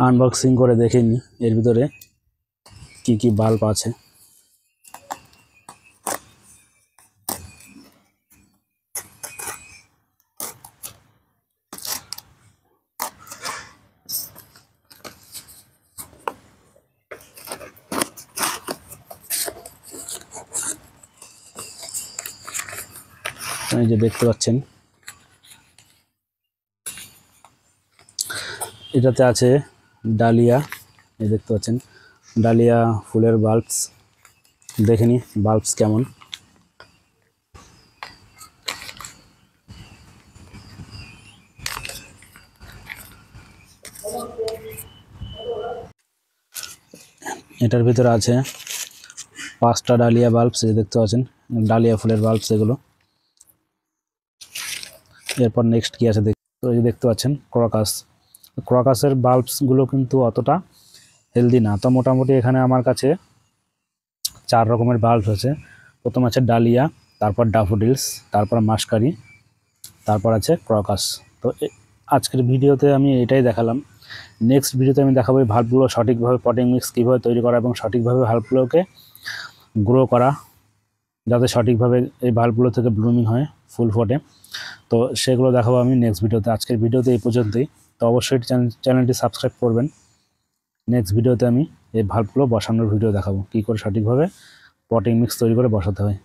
Unboxing করে দেখে নিই এর ভিতরে কি কি বাল্ব আছে। এই যে দেখতে পাচ্ছেন এটাতে আছে ডালিয়া, এই দেখতে পাচ্ছেন ডালিয়া ফুলের বাল্বস। দেখে নিই বাল্বস কেমন। এটার ভিতরে আছে 5টা ডালিয়া বাল্বস, এই দেখতে পাচ্ছেন ডালিয়া ফুলের বাল্বস এগুলো। এরপর নেক্সট কি আছে দেখতে পাচ্ছেন ক্রকাসের বাল্বসগুলো কিন্তু অতটা হেলদি না। তো মোটামুটি এখানে আমার কাছে 4 রকমের বাল্ব আছে। প্রথম আছে ডালিয়া, তারপর ড্যাফোডিলস, তারপর মাস্কারি, তারপর আছে ক্রকাস। তো আজকের ভিডিওতে আমি এটাই দেখালাম। নেক্সট ভিডিওতে আমি দেখাবো এই বাল্বগুলো সঠিকভাবে পটিং মিক্স কীভাবে তৈরি করা এবং সঠিকভাবে বাল্বগুলোকে গ্রো করা, যাতে সঠিকভাবে এই বাল্বগুলো থেকে ব্লুমিং হয়, ফুল ফোটে। তো সেগুলো দেখাবো আমি নেক্সট ভিডিওতে। আজকের ভিডিওতে এই পর্যন্তই। তো অবশ্যই চ্যানেলটি সাবস্ক্রাইব করবেন। নেক্সট ভিডিওতে আমি এই বাল্বগুলো বসানোর ভিডিও দেখাবো, কী করে সঠিকভাবে পটিং মিক্স তৈরি করে বসাতে হয়।